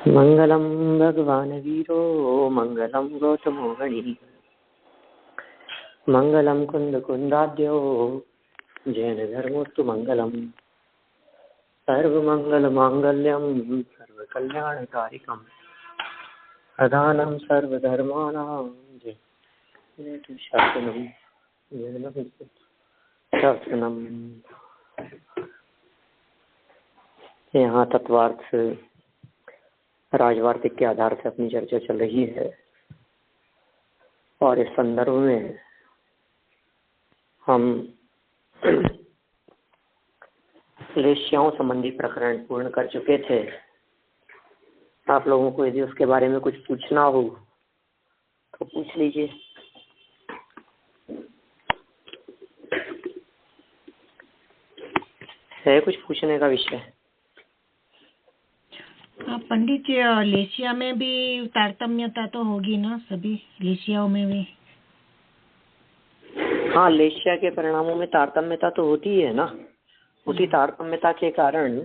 मंगलम भगवान वीरो मंगलम गौतमो गणी मंगलम कुंद कुंदाद्यो जैन धर्मोस्तु मंगलम सर्वमंगल मांगल्यम सर्वकल्याणकारिकम प्रधानम सर्वधर्माणां जय शासनम शासनम। यहाँ तत्वार्थ राजवार्तिक के आधार से अपनी चर्चा चल रही है और इस संदर्भ में हम लेश्याओं संबंधी प्रकरण पूर्ण कर चुके थे। आप लोगों को यदि उसके बारे में कुछ पूछना हो तो पूछ लीजिए। है कुछ पूछने का विषय? पंडित जी, लेशिया में भी तारतम्यता तो होगी ना, सभी लेशियाओं में भी? हाँ, लेशिया के परिणामों में तारतम्यता तो होती है ना। उसी तारतम्यता के कारण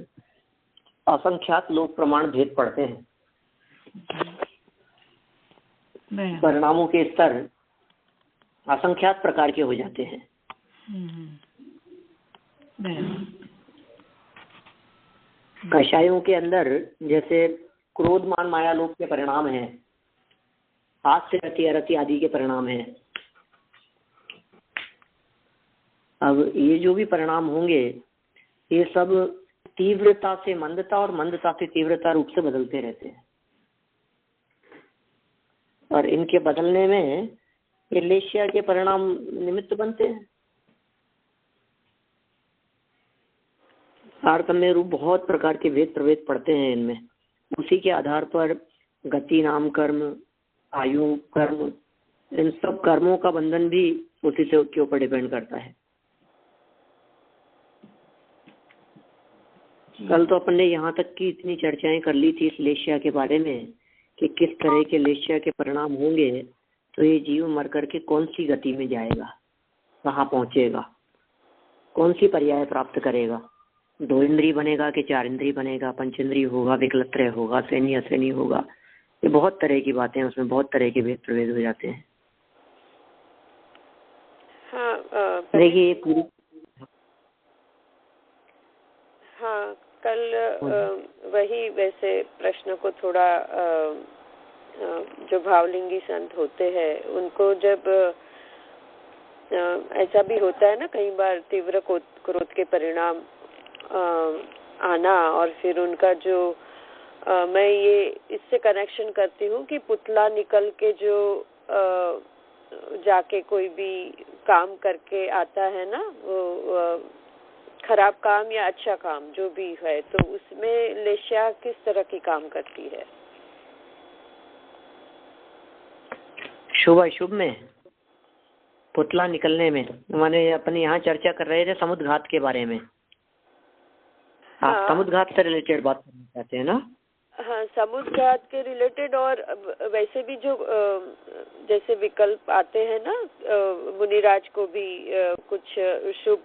असंख्यात लोक प्रमाण भेद पड़ते हैं। परिणामों के स्तर असंख्यात प्रकार के हो जाते हैं। कषायों के अंदर जैसे क्रोधमान माया लोक के परिणाम हैं, हास्य रति अरति आदि के परिणाम हैं। अब ये जो भी परिणाम होंगे ये सब तीव्रता से मंदता और मंदता से तीव्रता रूप से बदलते रहते हैं और इनके बदलने में ये लेशिया के परिणाम निमित्त बनते हैं। तारतम्य रूप बहुत प्रकार के भेद प्रभेद पड़ते हैं इनमें। उसी के आधार पर गति नाम कर्म, आयु कर्म, इन सब कर्मों का बंधन भी उसी से के ऊपर डिपेंड करता है। कल तो अपन ने यहाँ तक की इतनी चर्चाएं कर ली थी इस लेशिया के बारे में कि किस तरह के लेशिया के परिणाम होंगे तो ये जीव मर करके कौन सी गति में जाएगा, कहाँ पहुंचेगा, कौन सी पर्याय प्राप्त करेगा, 2 इंद्रिय बनेगा कि 4 इंद्रिय बनेगा, पंचेंद्रिय होगा, विकलत्रय होगा, सैनी असैनी होगा। ये बहुत तरह की बातें हैं, उसमें बहुत तरह के भेद प्रभेद हो जाते हैं। हाँ, देखिए पूरी हाँ, कल वही वैसे प्रश्न को थोड़ा जो भावलिंगी संत होते हैं उनको जब ऐसा भी होता है ना, कई बार तीव्र क्रोध के परिणाम आना और फिर उनका जो मैं ये इससे कनेक्शन करती हूँ कि पुतला निकल के जो जाके कोई भी काम करके आता है ना, वो खराब काम या अच्छा काम जो भी है, तो उसमें लेशिया किस तरह की काम करती है? शुभ अशुभ में पुतला निकलने में माने अपन यहाँ चर्चा कर रहे थे समुद्घात के बारे में। आप हाँ, समुद्घात से रिलेटेड बात करना चाहते हैं ना? हाँ, समुद्घात के रिलेटेड और वैसे भी जो जैसे विकल्प आते हैं ना, मुनिराज को भी कुछ शुभ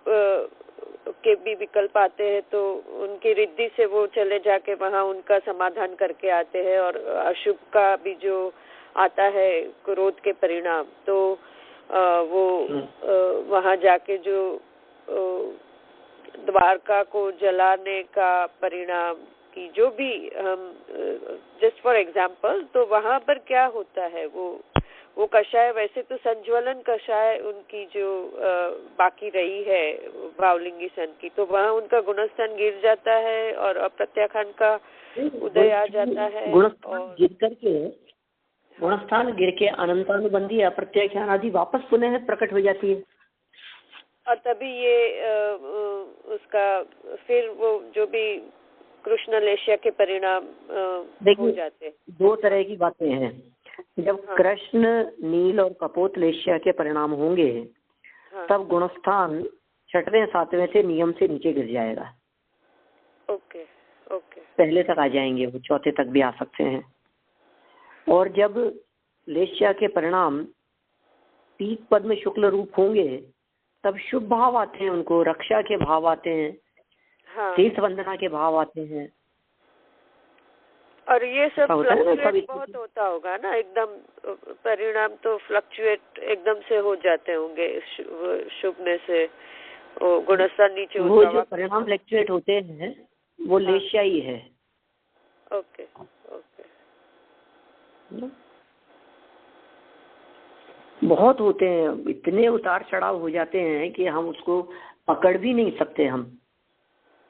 के भी विकल्प आते हैं तो उनकी रिद्धि से वो चले जाके वहाँ उनका समाधान करके आते हैं। और अशुभ का भी जो आता है क्रोध के परिणाम, तो वो वहाँ जाके जो द्वारका को जलाने का परिणाम की जो भी हम जस्ट फॉर एग्जाम्पल, तो वहाँ पर क्या होता है, वो कषाय वैसे तो संज्वलन कषाय उनकी जो बाकी रही है भावलिंगी सन की, तो वहाँ उनका गुणस्थान गिर जाता है और अप्रत्याख्यान का उदय आ जाता है। गुणस्थान गिर करके, गुणस्थान गिर के अनंतानुबंधी अप्रत्याख्यान आदि वापस पुनः प्रकट हो जाती है और तभी ये उसका फिर वो जो भी कृष्ण लेशिया के परिणाम हो जाते हैं। 2 तरह की बातें हैं। जब कृष्ण नील और कपोत लेशिया के परिणाम होंगे तब गुणस्थान 6वें 7वें से नियम से नीचे गिर जाएगा। ओके, पहले तक आ जाएंगे, वो 4थे तक भी आ सकते हैं। और जब लेशिया के परिणाम पीक पद में शुक्ल रूप होंगे तब शुभ भाव आते हैं, उनको रक्षा के भाव आते हैं, शीश वंदना के भाव आते हैं। और ये सब होता है ना, फ्लक्चुएट बहुत होता होगा ना, एकदम परिणाम तो फ्लक्चुएट एकदम से हो जाते होंगे शुभने से, वो गुणस्तर नीचे वो जो परिणाम फ्लक्चुएट होते हैं वो लेशिया ही है। Okay okay. बहुत होते हैं, इतने उतार चढ़ाव हो जाते हैं कि हम उसको पकड़ भी नहीं सकते।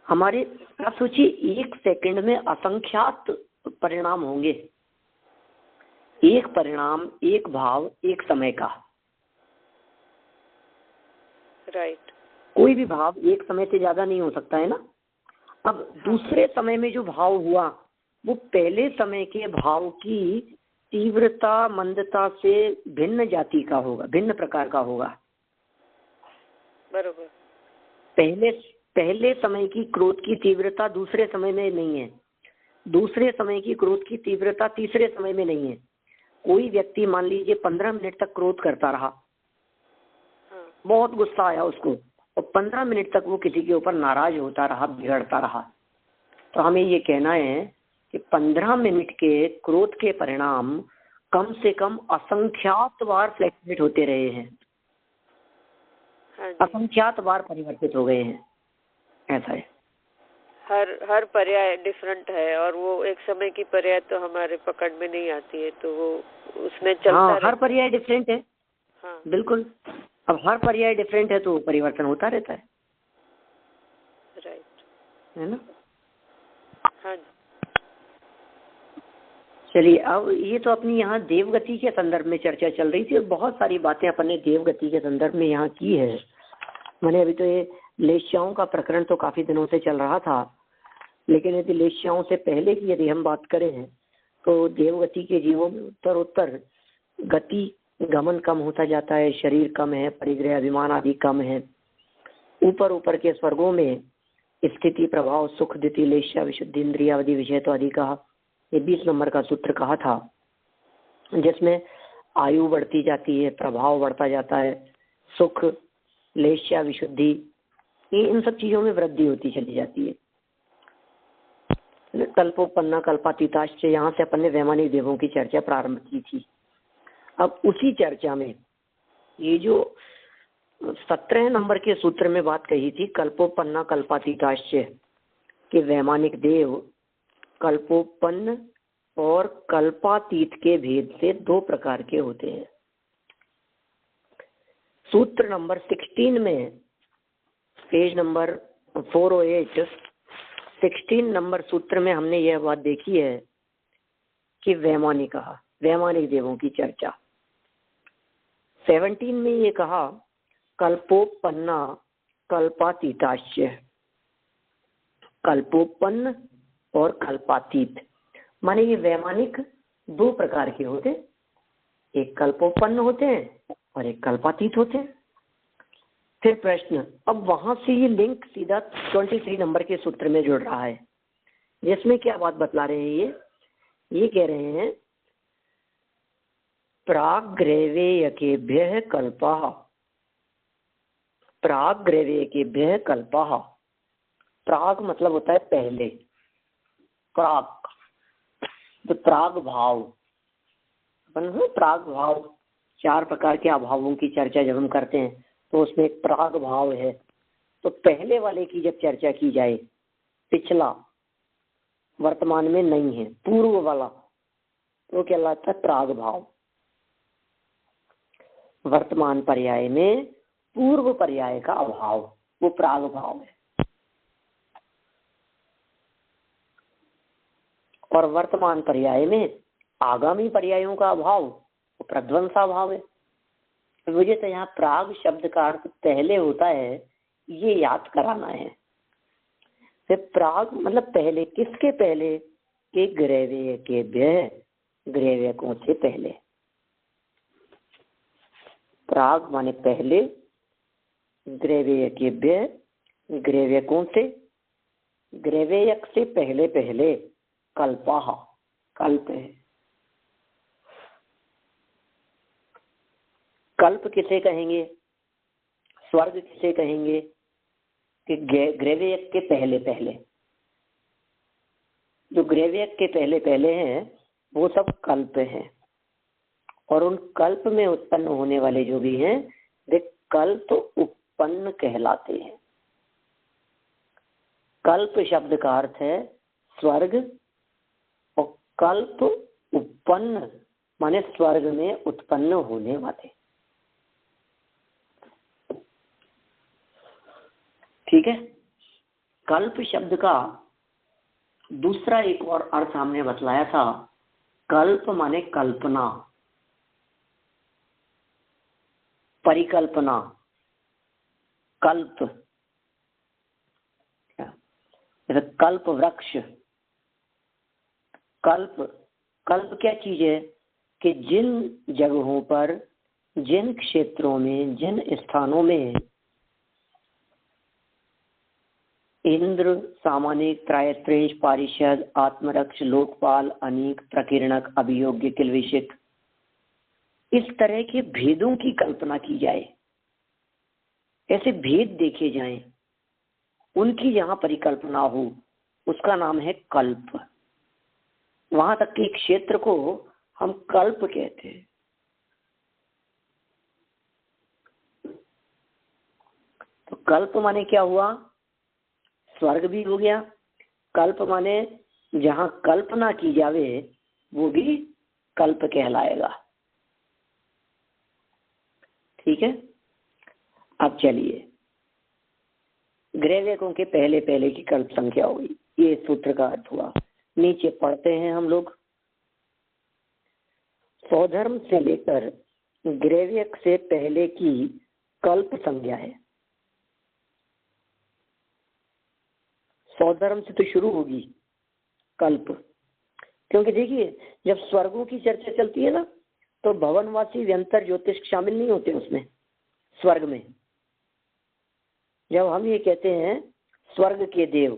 हमारे आप सोचिए, 1 सेकंड में असंख्यात परिणाम होंगे। एक परिणाम, एक भाव, एक समय का। राइट। कोई भी भाव एक समय से ज्यादा नहीं हो सकता है ना। अब दूसरे समय में जो भाव हुआ वो पहले समय के भाव की तीव्रता मंदता से भिन्न जाति का होगा, भिन्न प्रकार का होगा। बरोबर। पहले समय की क्रोध की तीव्रता दूसरे समय में नहीं है, दूसरे समय की क्रोध की तीव्रता तीसरे समय में नहीं है। कोई व्यक्ति मान लीजिए 15 मिनट तक क्रोध करता रहा, बहुत गुस्सा आया उसको, और 15 मिनट तक वो किसी के ऊपर नाराज होता रहा, बिगड़ता रहा, तो हमें ये कहना है कि 15 मिनट के क्रोध के परिणाम कम से कम असंख्यात बार फ्लैक्चुएट होते रहे हैं, असंख्यात बार परिवर्तित हो गए हैं। ऐसा है, हर पर्याय डिफरेंट है, और वो एक समय की पर्याय तो हमारे पकड़ में नहीं आती है, तो वो उसमें चलता हर पर्याय डिफरेंट है। बिल्कुल। अब हर पर्याय डिफरेंट है तो परिवर्तन होता रहता है। राइट। है ना। हाँ। चलिए, अब ये तो अपनी यहाँ देवगति के संदर्भ में चर्चा चल रही थी, बहुत सारी बातें अपन ने देवगति के संदर्भ में यहाँ की है। मैंने अभी तो ये लेश्याओं का प्रकरण तो काफी दिनों से चल रहा था, लेकिन यदि लेश्याओं से पहले की यदि हम बात करें तो देवगति के जीवों में उत्तर गति गमन कम होता जाता है, शरीर कम है, परिग्रह अभिमान आदि कम है। ऊपर के स्वर्गों में स्थिति प्रभाव सुख दिति लेश्या विशुद्धि इंद्रियावधि विषय तो आदि कहा। ये 20 नंबर का सूत्र कहा था, जिसमें आयु बढ़ती जाती है, प्रभाव बढ़ता जाता है, सुख लेश्या विशुद्धि, इन सब चीजों में वृद्धि होती चली जाती है। कल्पोपन्ना कल्पातीताश्च, यहाँ से अपन ने वैमानिक देवों की चर्चा प्रारंभ की थी। अब उसी चर्चा में ये जो 17 नंबर के सूत्र में बात कही थी, कल्पोपन्ना कल्पातीताश्च, कि वैमानिक देव कल्पोपन्न और कल्पातीत के भेद से 2 प्रकार के होते हैं। सूत्र नंबर 16 में, पेज नंबर 408, 16 नंबर सूत्र में हमने यह बात देखी है कि वैमानिक देवों की चर्चा। 17 में ये कहा कल्पोपन्ना कल्पातीताश्च, कल्पोपन्न और कल्पातीत, माने ये वैमानिक 2 प्रकार के होते, एक कल्पोपन्न होते हैं और एक कल्पातीत होते हैं। फिर प्रश्न, अब वहां से ये लिंक सीधा 23 नंबर के सूत्र में जुड़ रहा है, जिसमें क्या बात बतला रहे हैं ये कह रहे हैं प्राग्रैवेयकेभ्यः कल्पः, प्राग्रैवेयकेभ्यः कल्पः। प्राग मतलब होता है पहले, प्राग तो प्राग भाव, प्राग भाव 4 प्रकार के अभावों की चर्चा जब हम करते हैं तो उसमें एक प्राग भाव है। तो पहले वाले की जब चर्चा की जाए, पिछला वर्तमान में नहीं है, पूर्व वाला, वो कहलाता है प्राग भाव। वर्तमान पर्याय में पूर्व पर्याय का अभाव, वो प्राग भाव है। और वर्तमान पर्याय में आगामी पर्यायों का अभाव, वो प्रध्वंसा भाव है। मुझे तो यहाँ प्राग शब्द का अर्थ पहले होता है, ये याद कराना है। फिर प्राग मतलब पहले, किसके पहले, के ग्रैवेय के व्यय, ग्रैवेयकों से पहले। प्राग माने पहले, ग्रैवेय के व्यय ग्रैवेयकों से, ग्रैवेयक से पहले पहले कल्पः, कल्प है। कल्प किसे कहेंगे, स्वर्ग किसे कहेंगे, कि ग्रैवेयक के पहले पहले। जो ग्रैव्यक के पहले पहले हैं वो सब कल्प हैं, और उन कल्प में उत्पन्न होने वाले जो भी हैं वे कल्प उत्पन्न कहलाते हैं। कल्प शब्द का अर्थ है स्वर्ग, और कल्प उत्पन्न माने स्वर्ग में उत्पन्न होने वाले। ठीक है। कल्प शब्द का दूसरा एक और अर्थ हमने बतलाया था, कल्प माने कल्पना, परिकल्पना, कल्प, कल्प वृक्ष। कल्प, कल्प क्या चीज है कि जिन जगहों पर, जिन क्षेत्रों में, जिन स्थानों में इंद्र, सामानिक, त्रायस्त्रेश, पारिषद, आत्मरक्ष, लोकपाल, अनीक, प्रकीर्णक, अभियोग्य, किल्विषिक, इस तरह के भेदों की कल्पना की जाए, ऐसे भेद देखे जाएं, उनकी जहां परिकल्पना हो उसका नाम है कल्प। वहां तक के क्षेत्र को हम कल्प कहते हैं। तो कल्प माने क्या हुआ? स्वर्ग भी हो गया। कल्प माने जहां कल्पना की जावे वो भी कल्प कहलाएगा। ठीक है। अब चलिए, ग्रैव्यकों के पहले पहले की कल्प संख्या हुई, ये सूत्र का अर्थ हुआ। नीचे पढ़ते हैं हम लोग। सौधर्म से लेकर ग्रैव्यक से पहले की कल्प संज्ञा है। सौधर्म से तो शुरू होगी कल्प, क्योंकि देखिए जब स्वर्गों की चर्चा चलती है ना तो भवनवासी व्यंतर ज्योतिष शामिल नहीं होते उसमें। स्वर्ग में जब हम ये कहते हैं स्वर्ग के देव,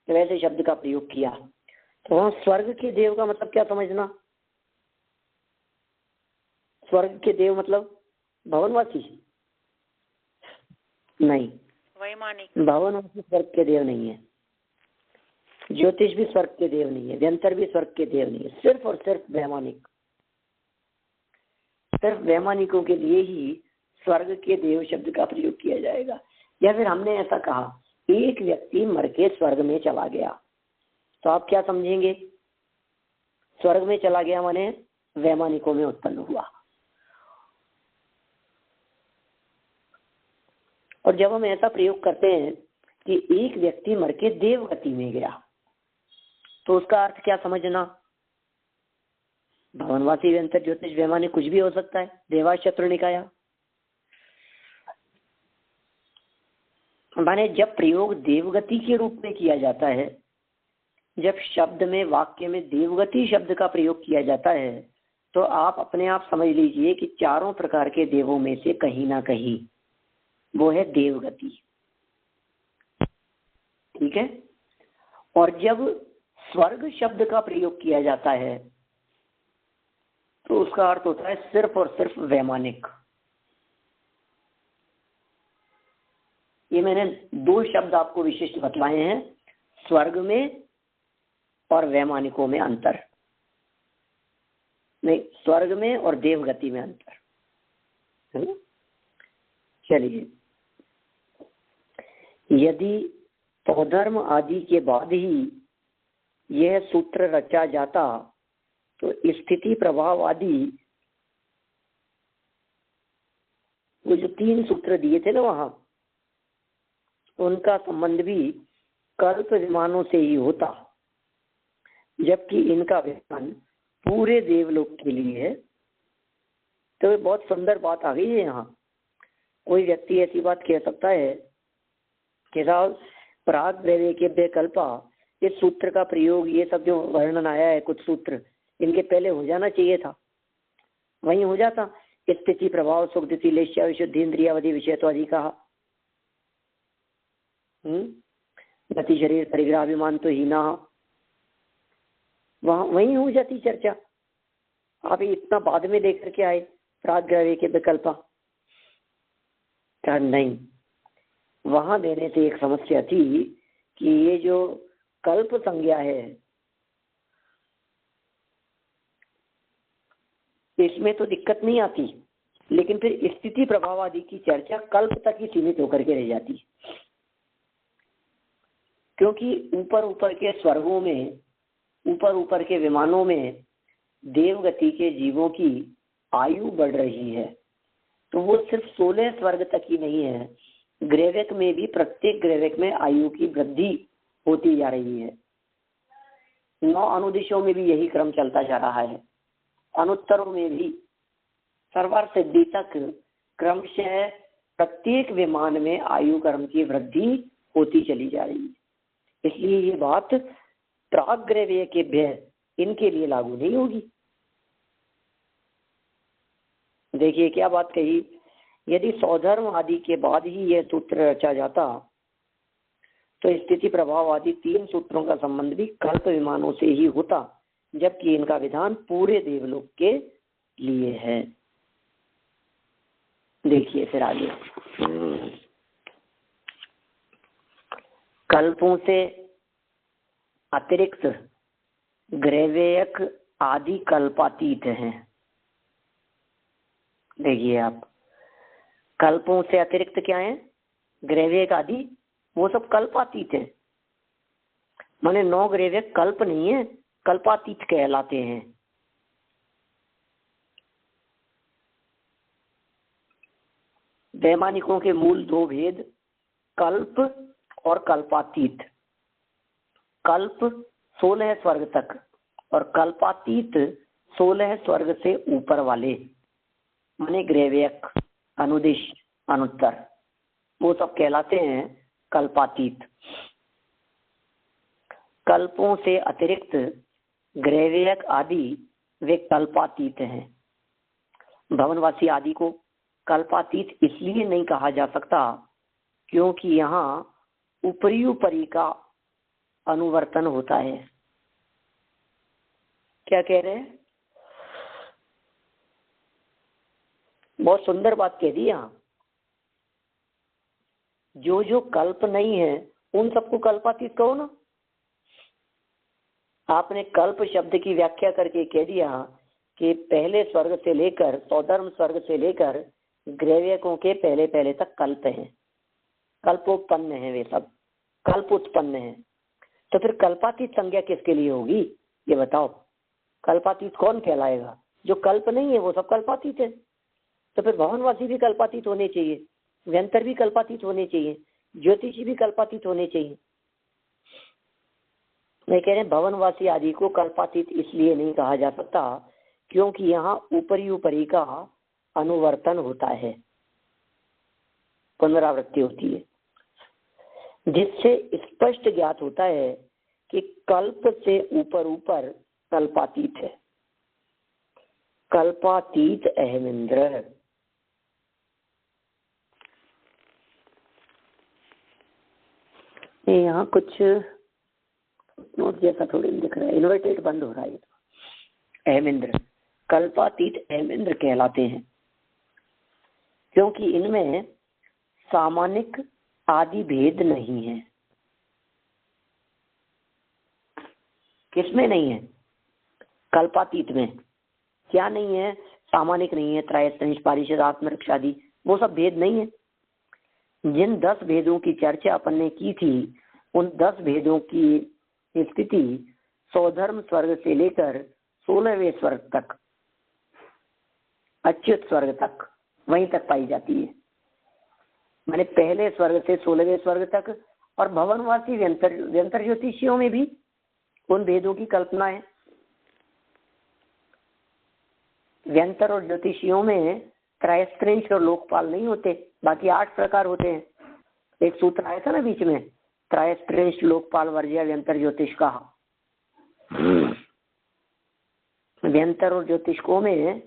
वैसे शब्द का प्रयोग किया, तो वहां स्वर्ग के देव का मतलब क्या समझना? स्वर्ग के देव मतलब भवनवासी नहीं, वैमानिक। भवनवासी स्वर्ग के देव नहीं है, ज्योतिष भी स्वर्ग के देव नहीं है, व्यंतर भी स्वर्ग के देव नहीं है, सिर्फ और सिर्फ वैमानिक। सिर्फ वैमानिकों के लिए ही स्वर्ग के देव शब्द का प्रयोग किया जाएगा। या फिर हमने ऐसा कहा एक व्यक्ति मर के स्वर्ग में चला गया, तो आप क्या समझेंगे? स्वर्ग में चला गया माने वैमानिकों में उत्पन्न हुआ। और जब हम ऐसा प्रयोग करते हैं कि एक व्यक्ति मर के देवगति में गया, तो उसका अर्थ क्या समझना? भवनवासी, व्यंतर, ज्योतिष, वैमानिक कुछ भी हो सकता है। देवास, शत्रु, निकाया। माने जब प्रयोग देवगति के रूप में किया जाता है, जब शब्द में, वाक्य में देवगति शब्द का प्रयोग किया जाता है, तो आप अपने आप समझ लीजिए कि चारों प्रकार के देवों में से कहीं ना कहीं वो है देवगति। ठीक है। और जब स्वर्ग शब्द का प्रयोग किया जाता है तो उसका अर्थ होता है सिर्फ और सिर्फ वैमानिक। ये मैंने दो शब्द आपको विशिष्ट बतलाए हैं, स्वर्ग में और वैमानिकों में अंतर नहीं, स्वर्ग में और देवगति में अंतर है ना। चलिए, यदि तोधर्म आदि के बाद ही यह सूत्र रचा जाता तो स्थिति प्रभाव आदि, वो जो तीन सूत्र दिए थे ना वहां, उनका संबंध भी कल्प विमानों से ही होता, जबकि इनका विमान पूरे देवलोक के लिए है। तो बहुत सुंदर बात आ गई है यहाँ। कोई व्यक्ति ऐसी बात कह सकता है कि साहब प्राग दैवेक्य कल्पा, इस सूत्र का प्रयोग, ये सब जो वर्णन आया है कुछ सूत्र, इनके पहले हो जाना चाहिए था, वहीं हो जाता। स्थिति प्रभाव सुख दिति लेश्या विशुद्धि इंद्रियावधि विषय तो अधिका, गति शरीर परिग्रह अभिमान तो हीना, वहीं हो जाती चर्चा। आप इतना बाद में लेकर के आए प्राग्रह के विकल्पा, नहीं, वहां देने से एक समस्या थी कि ये जो कल्प संज्ञा है, इसमें तो दिक्कत नहीं आती, लेकिन फिर स्थिति प्रभाव आदि की चर्चा कल्प तक ही सीमित होकर के रह जाती, क्योंकि ऊपर ऊपर के स्वर्गों में, ऊपर ऊपर के विमानों में देवगति के जीवों की आयु बढ़ रही है। तो वो सिर्फ 16 स्वर्ग तक ही नहीं है, ग्रैविक में भी प्रत्येक ग्रैविक में आयु की वृद्धि होती जा रही है। 9 अनुदिशों में भी यही क्रम चलता जा रहा है, अनुत्तरों में भी सर्वर सिद्धि तक क्रमशः प्रत्येक विमान में आयु क्रम की वृद्धि होती चली जा रही है। इसलिए ये बात प्राग्रव्य के भय इनके लिए लागू नहीं होगी। देखिए क्या बात कही, यदि सौधर्म आदि के बाद ही यह सूत्र रचा जाता तो स्थिति प्रभाव आदि 3 सूत्रों का संबंध भी कल्प विमानों से ही होता, जबकि इनका विधान पूरे देवलोक के लिए है। देखिए फिर आगे, कल्पों से अतिरिक्त ग्रैवेयक आदि कल्पातीत हैं। देखिए आप, कल्पों से अतिरिक्त क्या है? ग्रैवेयक आदि, वो सब कल्पातीत है। माने 9 ग्रैवेयक कल्प नहीं है, कल्पातीत कहलाते हैं। वैमानिकों के मूल 2 भेद कल्प और कल्पातीत। कल्प 16 स्वर्ग तक और कल्पातीत 16 स्वर्ग से ऊपर वाले, माने ग्रैवेयक, अनुदिश, अनुत्तर, वो सब कहलाते हैं कल्पातीत। कल्पों से अतिरिक्त ग्रैवेयक आदि वे कल्पातीत हैं। भवनवासी आदि को कल्पातीत इसलिए नहीं कहा जा सकता क्योंकि यहाँ ऊपरी ऊपरी का अनुवर्तन होता है। क्या कह रहे हैं? बहुत सुंदर बात कह दी। यहाँ जो जो कल्प नहीं है उन सबको कल्पातीत कहो ना। आपने कल्प शब्द की व्याख्या करके कह दिया कि पहले स्वर्ग से लेकर, सौधर्म स्वर्ग से लेकर ग्रैवेयकों के पहले पहले तक कल्प हैं, कल्पोत्पन्न है, वे सब कल्प उत्पन्न है। तो फिर कल्पातीत संज्ञा किसके लिए होगी ये बताओ? कल्पातीत कौन कहलाएगा? जो कल्प नहीं है वो सब कल्पातीत है। तो फिर भवनवासी भी कल्पातीत होने चाहिए, व्यंतर भी कल्पातीत होने चाहिए, ज्योतिषी भी कल्पातीत होने चाहिए। मैं कह रहे हैं भवनवासी आदि को कल्पातीत इसलिए नहीं कहा जा सकता क्योंकि यहाँ ऊपरी ऊपरी का अनुवर्तन होता है, पुनरावृत्ति होती है, जिससे स्पष्ट ज्ञात होता है कि कल्प से ऊपर ऊपर कल्पातीत है। कल्पातीत अहमिंद्र। यहाँ कुछ नोट जैसा थोड़ी दिख रहा है, इन्वर्टेड बंद हो रहा है। तो अहमिंद्र, कल्पातीत अहमिंद्र कहलाते हैं क्योंकि इनमें सामानिक आदि भेद नहीं है। किसमें नहीं है? कल्पातीत में क्या नहीं है? सामानिक नहीं है, त्रयस्त्रिंश, पारिषद, आत्मरक्षा आदि, वो सब भेद नहीं है। जिन 10 भेदों की चर्चा अपन ने की थी, उन 10 भेदों की स्थिति सौधर्म स्वर्ग से लेकर 16वें स्वर्ग तक, अच्युत स्वर्ग तक, वहीं तक पाई जाती है। मैंने पहले स्वर्ग से 16वें स्वर्ग तक, और भवनवासी व्यंतर ज्योतिषियों में भी उन भेदों की कल्पना है। व्यंतर और ज्योतिषियों में त्रयस्त्रिंश और लोकपाल नहीं होते, बाकी 8 प्रकार होते हैं। एक सूत्र आया था ना बीच में, त्रयस्त्रिंश लोकपाल वर्ज्य व्यंतर ज्योतिष का। व्यंतर और ज्योतिषकों में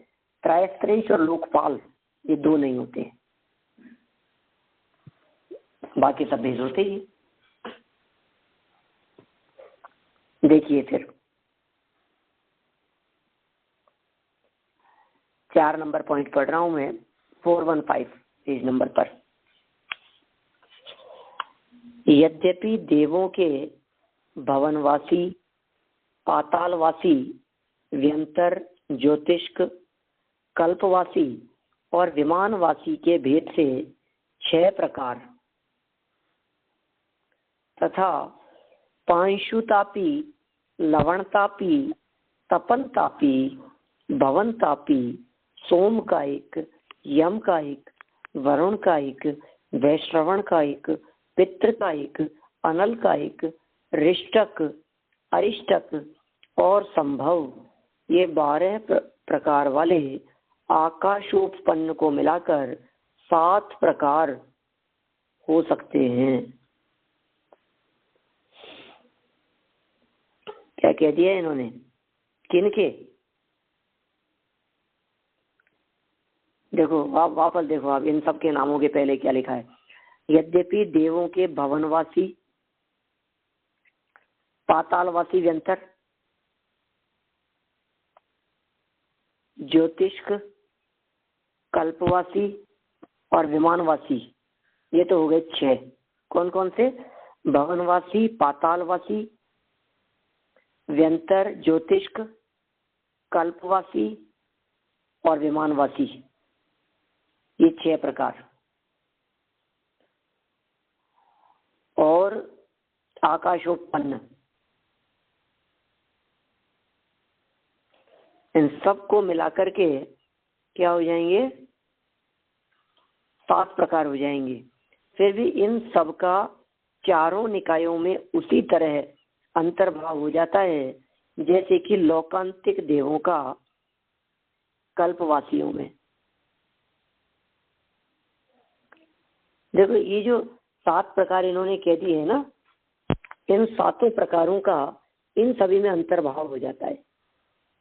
त्रयस्त्रिंश और लोकपाल ये 2 नहीं होते, बाकी सब भेद होते ही। देखिए फिर 4 नंबर पॉइंट पढ़ रहा हूं मैं, 415 पेज नंबर पर। यद्यपि देवों के भवनवासी, पातालवासी, व्यंतर, ज्योतिष्क, कल्पवासी और विमानवासी के भेद से 6 प्रकार तथा पांशुतापी, लवणतापी, तपनतापी, भवनतापी, सोमकायिक, यमकायिक, वरुणकायिक, वैश्रवणकायिक, पितृकायिक, अनलकायिक, रिष्टक, अरिष्टक और संभव, ये 12 प्रकार वाले आकाशोपपन्न को मिलाकर 7 प्रकार हो सकते हैं। क्या कह दिया इन्होंने? किनके? देखो आप वापस देखो, आप इन सब के नामों के पहले क्या लिखा है। यद्यपि देवों के भवनवासी, पातालवासी व्यंतर, ज्योतिष्क, कल्पवासी और विमानवासी, ये तो हो गए 6। कौन कौन से? भवनवासी, पातालवासी, व्यंतर, ज्योतिष्क, कल्पवासी और विमानवासी, ये 6 प्रकार। और आकाशोपपन्न, इन सब को मिलाकर के क्या हो जाएंगे? 7 प्रकार हो जाएंगे। फिर भी इन सब का चारों निकायों में उसी तरह अंतर्भाव हो जाता है जैसे कि लोकांतिक देवों का कल्पवासियों में। देखो ये जो 7 प्रकार इन्होंने कह दिए है ना, इन 7 प्रकारों का इन सभी में अंतर्भाव हो जाता है।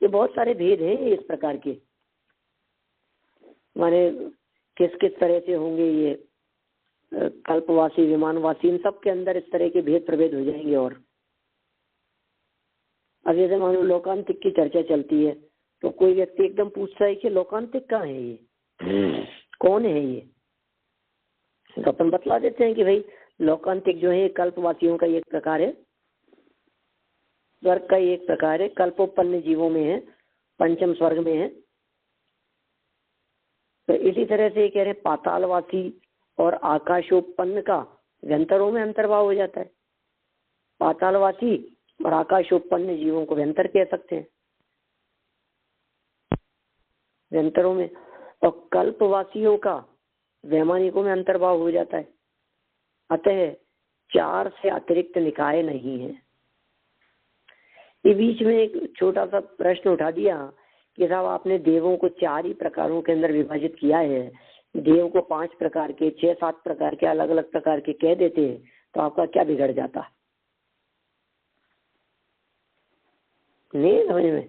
ये बहुत सारे भेद हैं इस प्रकार के, माने किस किस तरह से होंगे ये कल्पवासी, विमानवासी, इन सब के अंदर इस तरह के भेद प्रभेद हो जाएंगे। और अब जैसे मान लो लोकांतिक की चर्चा चलती है तो कोई व्यक्ति एकदम पूछता है कि लोकांतिक कहाँ है, ये कौन है ये, तो अपन बतला देते हैं कि भाई लोकांतिक जो है कल्पवासियों का एक प्रकार है, स्वर्ग का एक प्रकार है, कल्पोपन्न जीवों में है, पंचम स्वर्ग में है। तो इसी तरह से कह रहे पातालवासी और आकाशोपन्न का व्यंतरों में अंतर्भाव हो जाता है। पातालवासी और आकाशोपन्न जीवों को व्यंतर कह सकते हैं व्यंतरों में, और कल्पवासियों का वैमानिकों में अंतर्भाव हो जाता है। अतः 4 से अतिरिक्त निकाय नहीं है। ये बीच में एक छोटा सा प्रश्न उठा दिया कि साहब आपने देवों को 4 ही प्रकारों के अंदर विभाजित किया है, देव को 5 प्रकार के, 6-7 प्रकार के, अलग अलग प्रकार के कह देते तो आपका क्या बिगड़ जाता? नहीं समझ में?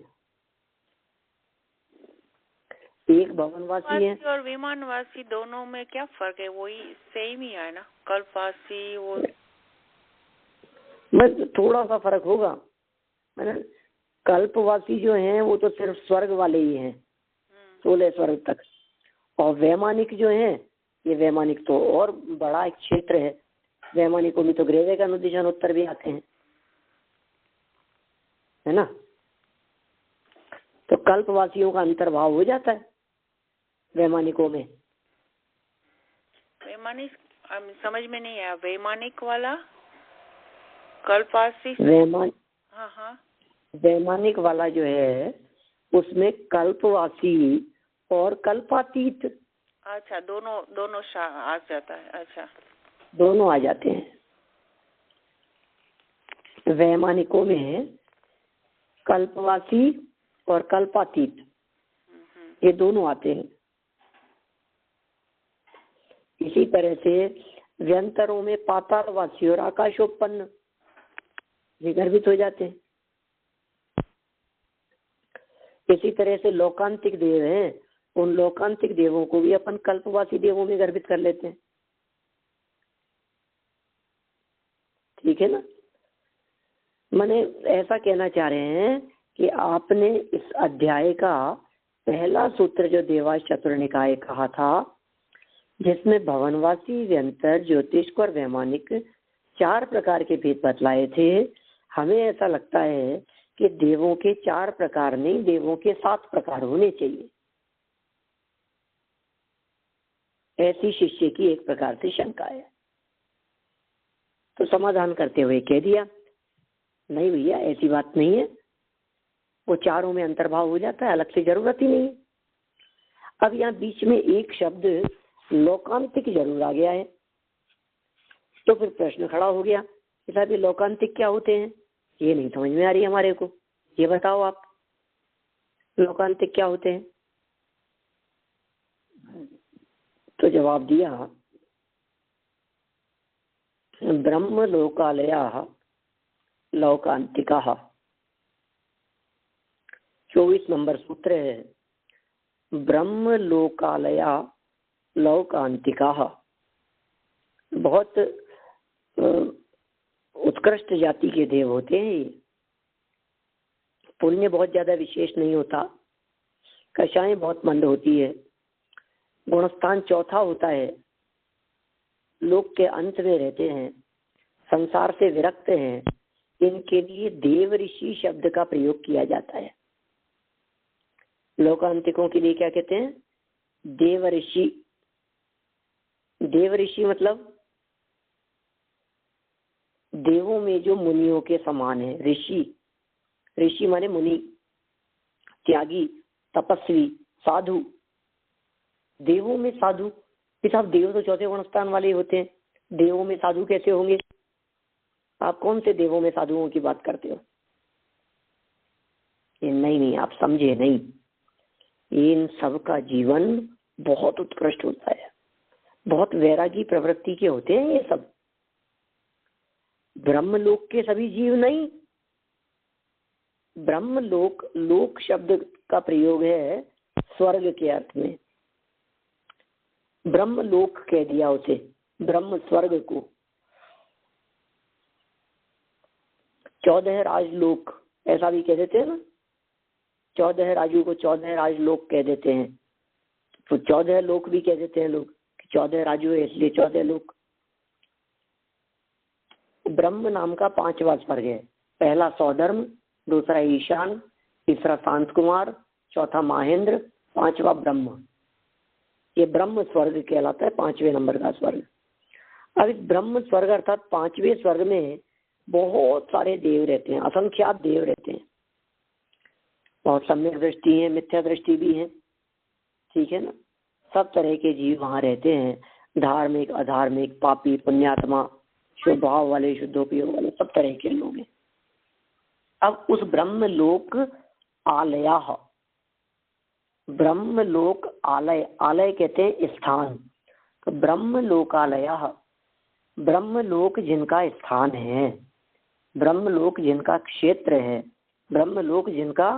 एक भवनवासी है और विमानवासी, दोनों में क्या फर्क है? वही सेम ही है ना, कल्पवासी वो बस थोड़ा सा फर्क होगा। कल्पवासी जो हैं वो तो सिर्फ स्वर्ग वाले ही हैं, 16 स्वर्ग तक, और वैमानिक जो हैं ये वैमानिक तो और बड़ा एक क्षेत्र है। वैमानिकों में तो ग्रेवे का अनुदिशान उत्तर भी आते हैं, है ना। तो कल्पवासियों का अंतर्भाव हो जाता है वैमानिकों में। वैमानिक समझ में नहीं आया, वैमानिक वाला कल्पवासी। हाँ, वैमानिक वाला जो है उसमें कल्पवासी और कल्पातीत, अच्छा, दोनों आ जाता है। अच्छा, दोनों आ जाते हैं। वैमानिकों में कल्पवासी और कल्पातीत ये दोनों आते हैं। इसी तरह से व्यंतरों में पातालवासी और आकाशोपन्न ये गर्भित हो जाते हैं। इसी तरह से लोकांतिक देव हैं, उन लोकांतिक देवों को भी अपन कल्पवासी देवों में गर्भित कर लेते हैं। ठीक है ना। मैंने ऐसा कहना चाह रहे हैं कि आपने इस अध्याय का पहला सूत्र जो देवास चतुर्निकाय कहा था, जिसमें भवनवासी, व्यंतर, ज्योतिष्क और वैमानिक 4 प्रकार के भेद बतलाए थे, हमें ऐसा लगता है कि देवों के 4 प्रकार नहीं, देवों के 7 प्रकार होने चाहिए। ऐसी शिष्य की एक प्रकार से शंका है। तो समाधान करते हुए कह दिया, नहीं भैया ऐसी बात नहीं है, वो चारों में अंतर्भाव हो जाता है, अलग से जरूरत ही नहीं है। अब यहाँ बीच में एक शब्द लोकांतिक जरूर आ गया है, तो फिर प्रश्न खड़ा हो गया कि साहब ये लोकांतिक क्या होते हैं, ये नहीं समझ में आ रही हमारे को, ये बताओ आप लोकांतिक क्या होते हैं। तो जवाब दिया, ब्रह्म लोकालया लोकांतिका। 24 नंबर सूत्र है, ब्रह्म लोकालया लोकांतिका। बहुत उत्कृष्ट जाति के देव होते हैं ये। पुण्य बहुत ज्यादा विशेष नहीं होता, कषाएं बहुत मंद होती है, गुणस्थान चौथा होता है, लोक के अंत में रहते हैं, संसार से विरक्त हैं। इनके लिए देव ऋषि शब्द का प्रयोग किया जाता है। लोकांतिकों के लिए क्या कहते हैं, देव ऋषि। देव ऋषि मतलब देवों में जो मुनियों के समान है। ऋषि, ऋषि माने मुनि, त्यागी, तपस्वी, साधु। देवों में साधु, साहब देव तो चौथे गुण स्थान वाले होते हैं, देवों में साधु कैसे होंगे? आप कौन से देवों में साधुओं की बात करते हो? ये नहीं, आप समझे नहीं। इन सब का जीवन बहुत उत्कृष्ट होता है, बहुत वैरागी प्रवृत्ति के होते हैं ये सब। ब्रह्मलोक के सभी जीव नहीं। ब्रह्मलोक, लोक शब्द का प्रयोग है स्वर्ग के अर्थ में। ब्रह्मलोक कह दिया उसे, ब्रह्म स्वर्ग को। 14 राजलोक ऐसा भी कह देते हैं ना, 14 राजू को 14 राजलोक कह देते हैं। तो 14 लोक भी कह देते हैं लोग, 14 राजू है इसलिए 14 लोक। ब्रह्म नाम का 5वां स्वर्ग है। पहला सौधर्म, दूसरा ईशान, तीसरा शांत कुमार, चौथा महेंद्र, 5वां ब्रह्म। ये ब्रह्म स्वर्ग कहलाता है, 5वें नंबर का स्वर्ग। अब इस ब्रह्म स्वर्ग अर्थात 5वें स्वर्ग में बहुत सारे देव रहते हैं, असंख्यात देव रहते हैं। बहुत सम्यक दृष्टि है, मिथ्या दृष्टि भी है, ठीक है ना। सब तरह के जीव वहां रहते हैं, धार्मिक, अधार्मिक, पापी, पुण्यात्मा, शुभ भाव वाले, शुद्धोपयोग वाले, सब तरह के लोग हैं। अब उस ब्रह्मलोक आलया, ब्रह्मलोक आलय, आलय कहते हैं स्थान। तो ब्रह्मलोकालया, ब्रह्मलोक जिनका स्थान है, ब्रह्मलोक जिनका क्षेत्र है, ब्रह्मलोक जिनका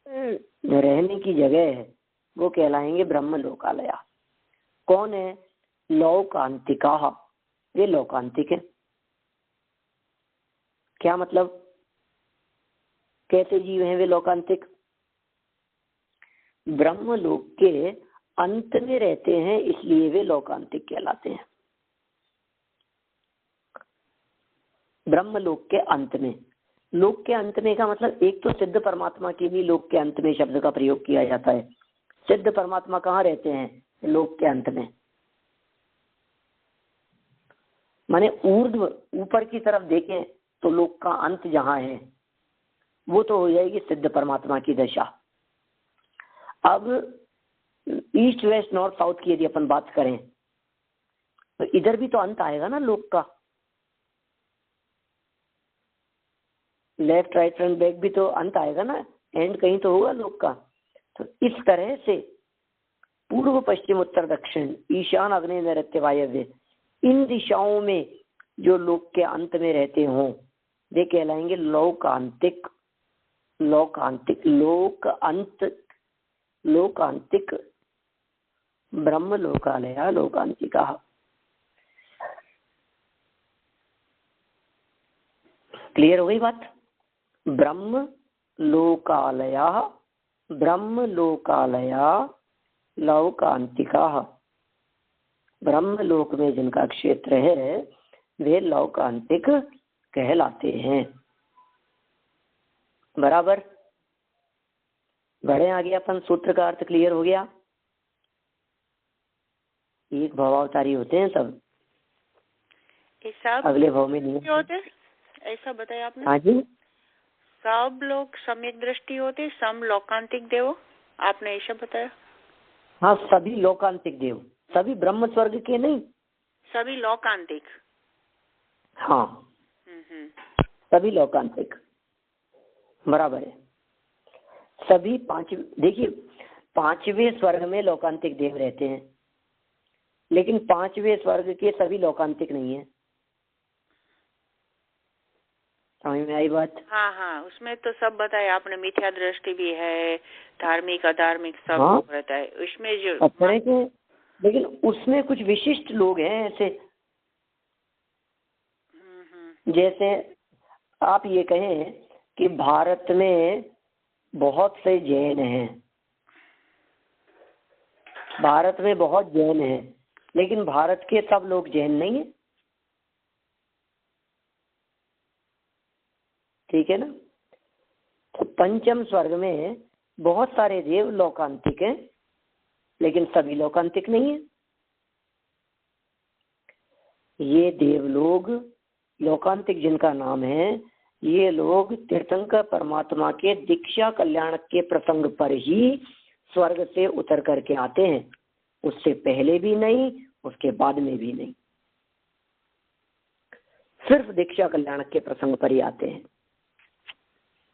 रहने की जगह है, वो कहलाएंगे ब्रह्मलोकालया। कौन है? लोकांतिका, वे लोकांतिक है। क्या मतलब? कैसे जीव हैं वे लोकांतिक? ब्रह्मलोक के अंत में रहते हैं, इसलिए वे लोकांतिक कहलाते हैं। ब्रह्मलोक के अंत में, लोक के अंत में का मतलब एक तो सिद्ध परमात्मा की भी लोक के अंत में शब्द का प्रयोग किया जाता है। सिद्ध परमात्मा कहाँ रहते हैं? लोक के अंत में। माने ऊर्ध्व, ऊपर की तरफ देखें तो लोक का अंत जहां है वो तो हो जाएगी सिद्ध परमात्मा की दशा। अब ईस्ट वेस्ट नॉर्थ साउथ की यदि अपन बात करें तो इधर भी तो अंत आएगा ना लोक का। लेफ्ट राइट फ्रंट बैक भी तो अंत आएगा ना, एंड कहीं तो होगा लोक का। तो इस तरह से पूर्व पश्चिम उत्तर दक्षिण ईशान अग्नि नैऋत्य वायव्य, इन दिशाओं में जो लोक के अंत में रहते हों वे कहलाएंगे लोकांतिक। लोकांतिक, लोक अंत, लोकांतिक, ब्रह्म लोकालया लोकांतिका। क्लियर हो गई बात? ब्रह्म लोकालया, ब्रह्म लोकालया लोकांतिका। ब्रह्म लोक में जिनका क्षेत्र है वे लोकांतिक कहलाते हैं। बराबर। बढ़े आगे अपन, सूत्र का अर्थ क्लियर हो गया। एक भवावतारी होते हैं सब, सब अगले भाव में नहीं होते, ऐसा बताया आपने? हाँ जी, सब लोग सम्यक दृष्टि होते, सम लोकांतिक देव, आपने ऐसा बताया? हाँ, सभी लोकांतिक देव, सभी ब्रह्म स्वर्ग के नहीं, सभी लोकांतिक। हाँ, सभी लोकांतिक, बराबर है। सभी देखिए, 5वें स्वर्ग में लोकांतिक देव रहते हैं, लेकिन 5वें स्वर्ग के सभी लोकांतिक नहीं है। समझ में आई बात? हाँ हाँ, उसमें तो सब बताया आपने, मिथ्या दृष्टि भी है, धार्मिक अधार्मिक सब हाँ, रहता है उसमें जो अपने के, लेकिन उसमें कुछ विशिष्ट लोग हैं ऐसे। जैसे आप ये कहें कि भारत में बहुत से जैन हैं, भारत में बहुत जैन हैं, लेकिन भारत के सब लोग जैन नहीं है। ठीक है ना? तो पंचम स्वर्ग में बहुत सारे देव लोकांतिक हैं, लेकिन सभी लोकांतिक नहीं है। ये देव लोग लोकांतिक जिनका नाम है, ये लोग तीर्थंकर परमात्मा के दीक्षा कल्याण के प्रसंग पर ही स्वर्ग से उतर करके आते हैं, उससे पहले भी नहीं, उसके बाद में भी नहीं, सिर्फ दीक्षा कल्याण के प्रसंग पर ही आते हैं।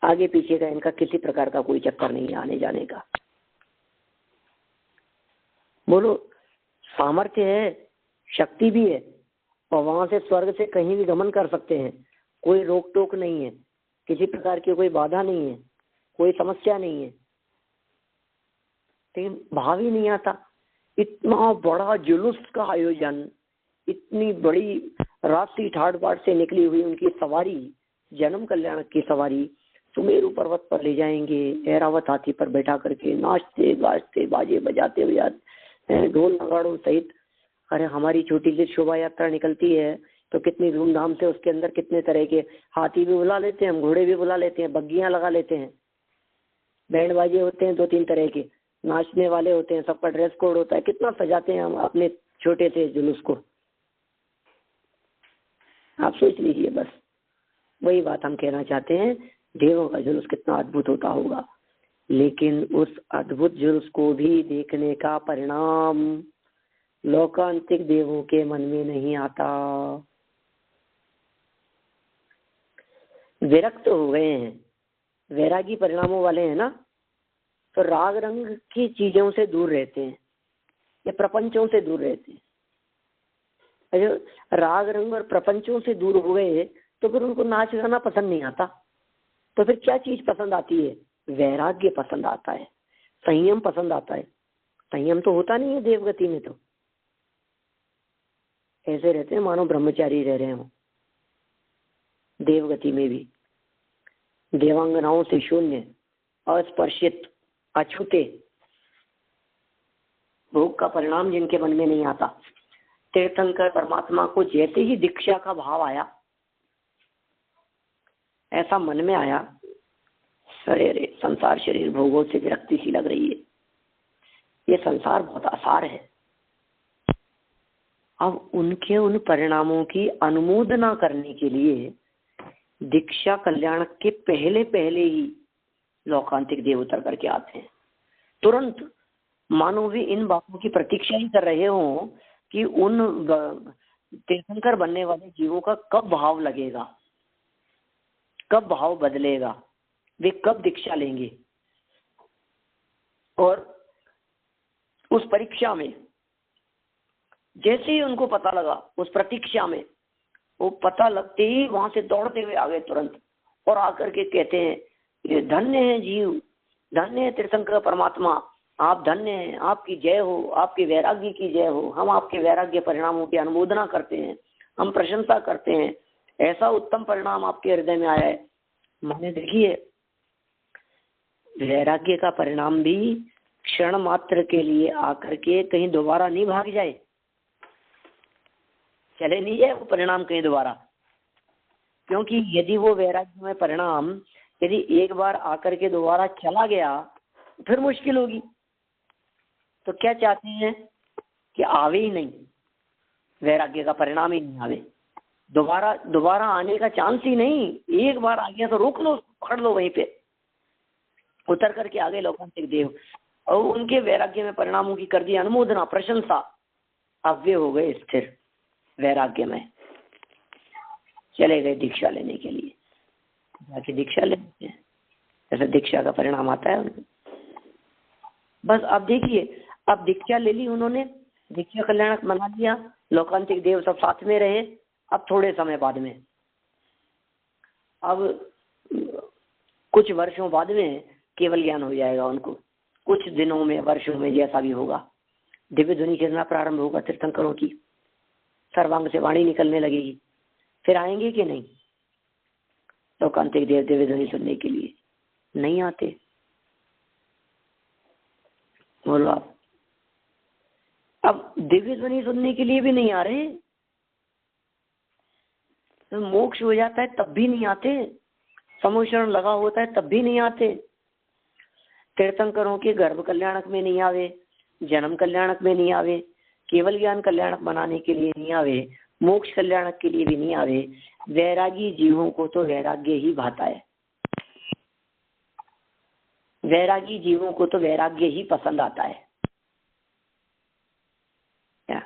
आगे पीछे का इनका किसी प्रकार का कोई चक्कर नहीं आने जाने का। बोलो, सामर्थ्य है, शक्ति भी है, और वहां से स्वर्ग से कहीं भी गमन कर सकते हैं, कोई रोक टोक नहीं है, किसी प्रकार की कोई बाधा नहीं है, कोई समस्या नहीं है, लेकिन भाव ही नहीं आता। इतना बड़ा जुलूस का आयोजन, इतनी बड़ी रात्रि ठाट बाट से निकली हुई उनकी सवारी, जन्म कल्याण की सवारी, सुमेरु पर्वत पर ले जाएंगे, ऐरावत हाथी पर बैठा करके, नाचते गाजते बाजे बजाते हुए, ढोल नगाड़ों सहित। अरे हमारी छोटी सी शोभा यात्रा निकलती है तो कितनी धूमधाम से, उसके अंदर कितने तरह के हाथी भी बुला लेते हैं हम, घोड़े भी बुला लेते हैं, बग्गियां लगा लेते हैं, बैंड बाजे होते हैं 2-3 तरह के, नाचने वाले होते हैं, सबका ड्रेस कोड होता है, कितना सजाते हैं हम अपने छोटे से जुलूस को। आप सोच लीजिए, बस वही बात हम कहना चाहते हैं, देवों का जुलूस कितना अद्भुत होता होगा, लेकिन उस अद्भुत जुलूस को भी देखने का परिणाम लोकांतिक देवों के मन में नहीं आता। विरक्त हो गए हैं, वैरागी परिणामों वाले हैं ना, तो राग रंग की चीजों से दूर रहते हैं, या प्रपंचों से दूर रहते हैं। राग रंग और प्रपंचों से दूर हो गए तो फिर उनको नाच गाना पसंद नहीं आता, तो फिर क्या चीज पसंद आती है? वैराग्य पसंद आता है, संयम पसंद आता है। संयम तो होता नहीं है देवगति में, तो ऐसे रहते हैं मानो ब्रह्मचारी रह रहे हो। देवगति में भी देवांगनाओं से शून्य, अस्पर्शित, अछूते, भोग का परिणाम जिनके मन में नहीं आता। तीर्थंकर परमात्मा को जैसे ही दीक्षा का भाव आया, ऐसा मन में आया, अरे संसार शरीर भोगों से विरक्ति सी लग रही है, ये संसार बहुत आसार है। अब उनके उन परिणामों की अनुमोदना करने के लिए दीक्षा कल्याण के पहले पहले ही लोकांतिक देव उतर करके आते हैं, तुरंत, मानो भी इन बातों की प्रतीक्षा ही कर रहे हो कि उन तीर्थंकर बनने वाले जीवों का कब भाव लगेगा, कब भाव बदलेगा, वे कब दीक्षा लेंगे। और उस परीक्षा में जैसे ही उनको पता लगा, उस प्रतीक्षा में वो पता लगते ही वहां से दौड़ते हुए आ गए तुरंत, और आकर के कहते हैं, ये धन्य है जीव, धन्य है तीर्थंकर परमात्मा, आप धन्य हैं, आपकी जय हो, आपके वैराग्य की जय हो, हम आपके वैराग्य परिणामों की अनुमोदना करते हैं, हम प्रशंसा करते हैं, ऐसा उत्तम परिणाम आपके हृदय में आया है। मैंने देखिए, वैराग्य का परिणाम भी क्षण मात्र के लिए आकर के कहीं दोबारा नहीं भाग जाए, चले नहीं जाए वो परिणाम कहीं दोबारा, क्योंकि यदि वो वैराग्य में परिणाम यदि एक बार आकर के दोबारा चला गया फिर मुश्किल होगी। तो क्या चाहते हैं कि आवे ही नहीं, वैराग्य का परिणाम ही नहीं आवे, दोबारा आने का चांस ही नहीं। एक बार आ गया तो रोक लो, पकड़ लो, वहीं पे उतर करके आ गए लोकांतिक देव और उनके वैराग्य में परिणामों की कर दी अनुमोदना, प्रशंसा। अब वे हो गए स्थिर वैराग्य में, चले गए दीक्षा लेने के लिए, जाके दीक्षा लेते हैं। जैसे दीक्षा का परिणाम आता है उनको। बस अब देखिए, अब दीक्षा ले ली उन्होंने, दीक्षा कल्याणक मना लिया, लोकांतिक देव सब साथ में रहे। अब थोड़े समय बाद में, अब कुछ वर्षों बाद में केवल ज्ञान हो जाएगा उनको, कुछ दिनों में, वर्षों में, जैसा भी होगा। दिव्य ध्वनि खेलना प्रारंभ होगा तीर्थंकरों की, सर्वांग से वाणी निकलने लगेगी। फिर आएंगे कि नहीं लोकांतिक देव दिव्य ध्वनि सुनने के लिए? नहीं आते। बोलो आप, अब दिव्य ध्वनि सुनने के लिए भी नहीं आ रहे, तो मोक्ष हो जाता है तब भी नहीं आते, समोशरण लगा होता है तब भी नहीं आते। तीर्थंकरों के गर्भ कल्याणक में नहीं आवे, जन्म कल्याणक में नहीं आवे, केवल ज्ञान कल्याणक बनाने के लिए नहीं आवे, मोक्ष कल्याणक के लिए भी नहीं आवे। वैरागी जीवों को तो वैराग्य ही भाता है, वैरागी जीवों को तो वैराग्य ही पसंद आता है। क्या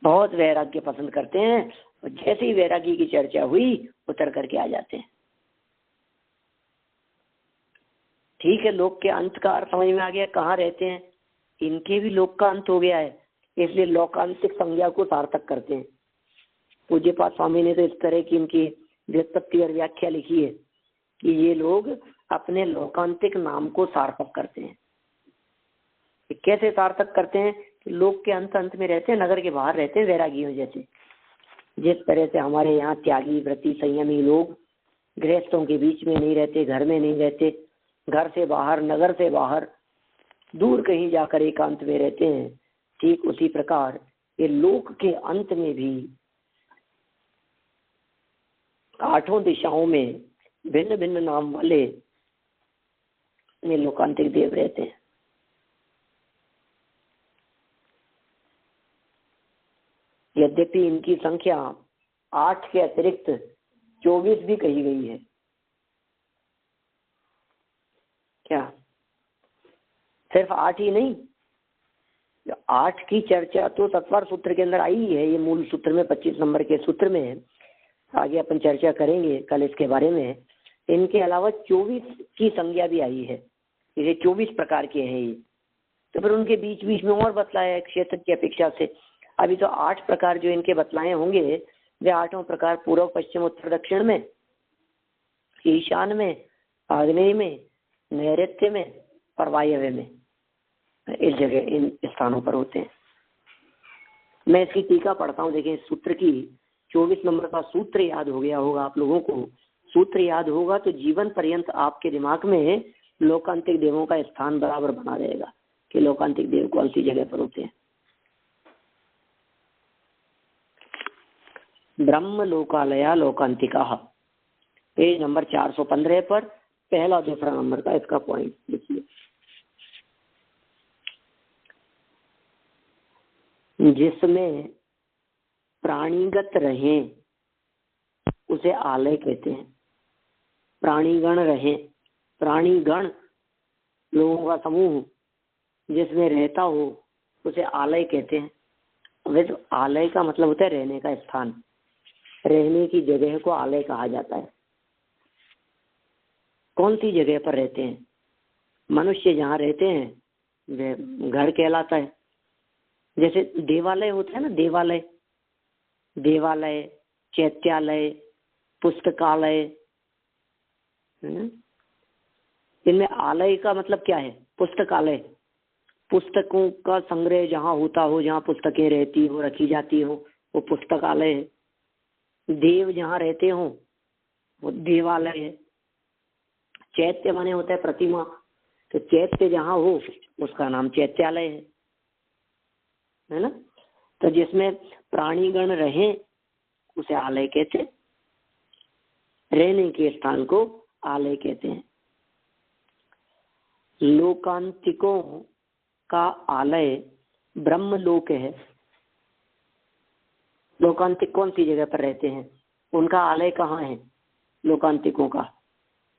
बहुत वैराग्य पसंद करते हैं, और जैसे ही वैरागी की चर्चा हुई उतर करके आ जाते हैं। ठीक है, लोक के अंत का अर्थ समझ में आ गया, कहाँ रहते हैं। इनके भी लोक का अंत हो गया है, इसलिए लोकांतिक संज्ञा को सार्थक करते हैं। पूज्यपाद स्वामी ने तो इस तरह की इनकी व्युत्पत्ति और व्याख्या लिखी है कि ये लोग अपने लोकांतिक नाम को सार्थक करते हैं। कैसे सार्थक करते हैं? कि लोक के अंत में रहते हैं, नगर के बाहर रहते हैं, वैरागियों जैसे। जिस तरह से हमारे यहाँ त्यागी, व्रती, संयमी लोग गृहस्थों के बीच में नहीं रहते, घर में नहीं रहते, घर से बाहर, नगर से बाहर, दूर कहीं जाकर एकांत में रहते हैं, ठीक उसी प्रकार ये लोक के अंत में भी आठों दिशाओं में भिन्न भिन्न नाम वाले ये लोकांतिक देव रहते हैं। यद्यपि इनकी संख्या 8 के अतिरिक्त 24 भी कही गई है। क्या सिर्फ 8 ही नहीं, 8 की चर्चा तो तत्वार सूत्र के अंदर आई है, ये मूल सूत्र में 25 नंबर के सूत्र में है। आगे अपन चर्चा करेंगे कल इसके बारे में। इनके अलावा 24 की संज्ञा भी आई है, ये 24 प्रकार के हैं ये। तो फिर उनके बीच बीच में और बतलाया है क्षेत्र की अपेक्षा से। अभी तो 8 प्रकार जो इनके बतलाए होंगे वे 8 प्रकार पूर्व, पश्चिम, उत्तर, दक्षिण में, ईशान में, आग्नेय में, नैऋत्य में और वायव्य में, इस जगह इन स्थानों पर होते हैं। मैं इसकी टीका पढ़ता हूँ, देखें सूत्र की 24 नंबर का सूत्र याद हो गया होगा आप लोगों को। सूत्र याद होगा तो जीवन पर्यंत आपके दिमाग में लोकांतिक देवों का स्थान बराबर बना रहेगा कि लोकांतिक देव कौन सी जगह पर होते हैं। ब्रह्म लोकालया लोकांतिका, पेज नंबर 415 पर पहला दूसरा नंबर का इसका पॉइंट लिखिए। जिसमें प्राणीगत रहे उसे आलय कहते हैं। प्राणीगण रहे, प्राणीगण लोगों का समूह जिसमें रहता हो उसे आलय कहते हैं। वैसे आलय का मतलब होता है रहने का स्थान, रहने की जगह को आलय कहा जाता है। कौन सी जगह पर रहते हैं? मनुष्य जहाँ रहते हैं वह घर कहलाता है। जैसे देवालय होता है ना, देवालय, देवालय, चैत्यालय, पुस्तकालय, इनमें आलय का मतलब क्या है? पुस्तकालय, पुस्तकों का संग्रह जहाँ होता हो, जहाँ पुस्तकें रहती हो, रखी जाती हो, वो पुस्तकालय है। देव जहाँ रहते हो वो देवालय है। चैत्य माने होता है प्रतिमा, तो चैत्य जहाँ हो उसका नाम चैत्यालय है ना। तो जिसमें प्राणीगण रहे उसे आलय कहते हैं, रहने के स्थान को आलय कहते हैं। लोकांतिकों का आलय ब्रह्मलोक है। लोकांतिक कौन सी जगह पर रहते हैं, उनका आलय कहाँ है लोकांतिकों का,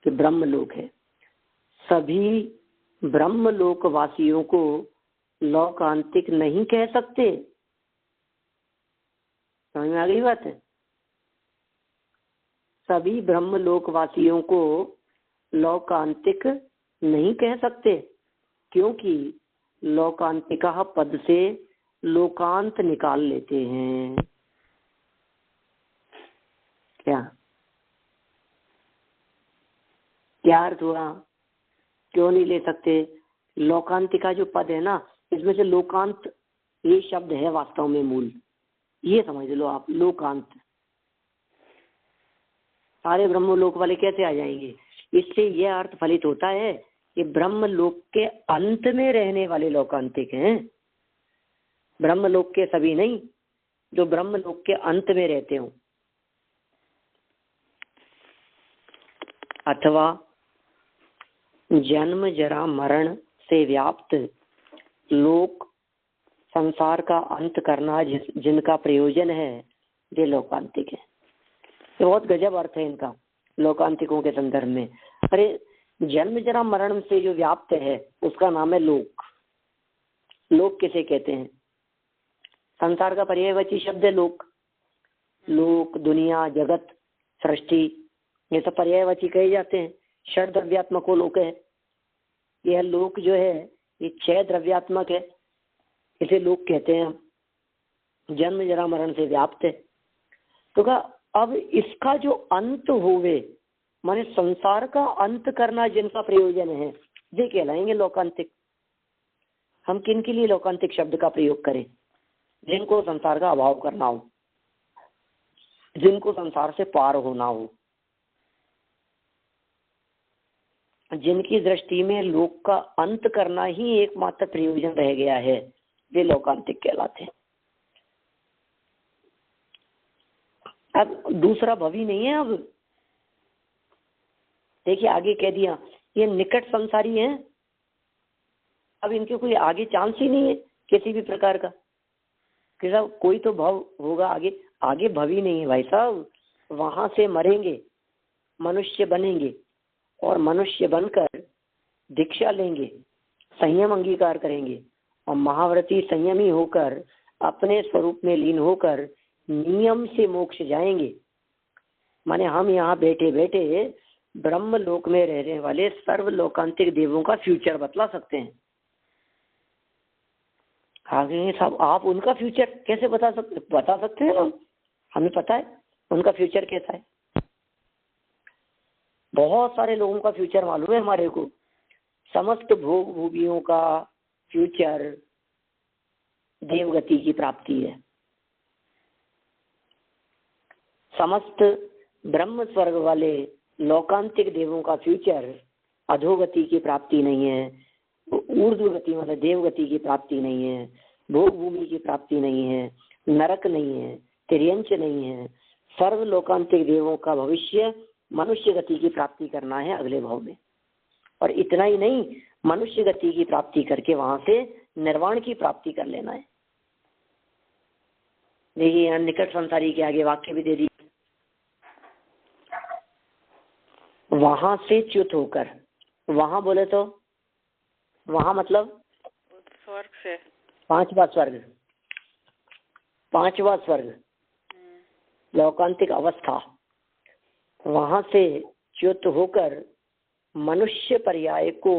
कि ब्रह्मलोक है। सभी ब्रह्मलोक वासियों को लोकांतिक नहीं कह सकते। समझ में आ गई बात है? सभी ब्रह्मलोक वासियों को लोकांतिक नहीं कह सकते, क्योंकि लोकांतिका पद से लोकांत निकाल लेते हैं। क्या अर्थ हुआ? क्यों नहीं ले सकते? लोकांतिका जो पद है ना, इसमें से लोकांत ये शब्द है वास्तव में मूल, ये समझ लो आप। लोकांत सारे ब्रह्मलोक वाले कैसे आ जाएंगे? इससे यह अर्थ फलित होता है कि ब्रह्मलोक के अंत में रहने वाले लोकांतिक हैं। ब्रह्मलोक के सभी नहीं, जो ब्रह्मलोक के अंत में रहते हो। अथवा जन्म जरा मरण से व्याप्त लोक संसार का अंत करना जिनका प्रयोजन है, वे लोकांतिक है। ये बहुत गजब अर्थ है इनका लोकांतिकों के संदर्भ में। अरे जन्म जरा मरण से जो व्याप्त है उसका नाम है लोक। लोक किसे कहते हैं? संसार का पर्यायवाची शब्द है लोक। लोक, दुनिया, जगत, सृष्टि, ये सब पर्यायवाची कहे जाते हैं। षड द्रव्यात्मक लोक है। यह लोक जो है ये 6 द्रव्यात्मक है, इसे लोक कहते हैं। जन्म जरा मरण से व्याप्त है। तो कहा अब इसका जो अंत होवे, माने संसार का अंत करना जिनका प्रयोजन है, वे कहलाएंगे लोकांतिक। हम किन के लिए लोकांतिक शब्द का प्रयोग करें? जिनको संसार का अभाव करना हो, जिनको संसार से पार होना हो, जिनकी दृष्टि में लोक का अंत करना ही एकमात्र प्रयोजन रह गया है, वे लोकांतिक कहलाते हैं। अब दूसरा भवी नहीं है। अब देखिए आगे कह दिया ये निकट संसारी हैं। अब इनके कोई आगे चांस ही नहीं है किसी भी प्रकार का कि साहब कोई तो भव होगा आगे। आगे भवी नहीं है भाई साहब। वहां से मरेंगे, मनुष्य बनेंगे और मनुष्य बनकर दीक्षा लेंगे, संयम अंगीकार करेंगे और महाव्रती संयमी होकर अपने स्वरूप में लीन होकर नियम से मोक्ष जाएंगे। माने हम यहाँ बैठे बैठे ब्रह्म लोक में रहने वाले सर्व लोकांतिक देवों का फ्यूचर बतला सकते हैं। आगे साहब आप उनका फ्यूचर कैसे बता सकते हैं? हमें पता है उनका फ्यूचर कैसा है। बहुत सारे लोगों का फ्यूचर मालूम है हमारे को। समस्त भोग भूमियों का फ्यूचर देवगति की प्राप्ति है। समस्त ब्रह्म स्वर्ग वाले लोकांतिक देवों का फ्यूचर अधोगति की प्राप्ति नहीं है, ऊर्ध्व गति मतलब देवगति की प्राप्ति नहीं है, भोग भूमि की प्राप्ति नहीं है, नरक नहीं है, तिर्यंच नहीं है। सर्व लोकांतिक देवों का भविष्य मनुष्य गति की प्राप्ति करना है अगले भाव में। और इतना ही नहीं, मनुष्य गति की प्राप्ति करके वहां से निर्वाण की प्राप्ति कर लेना है। देखिए यहाँ निकट संसारी के आगे वाक्य भी दे दिए। वहां से च्युत होकर, वहां बोले तो वहां मतलब स्वर्ग से, पांचवा स्वर्ग लोकांतिक अवस्था, वहां से च्युत होकर मनुष्य पर्याय को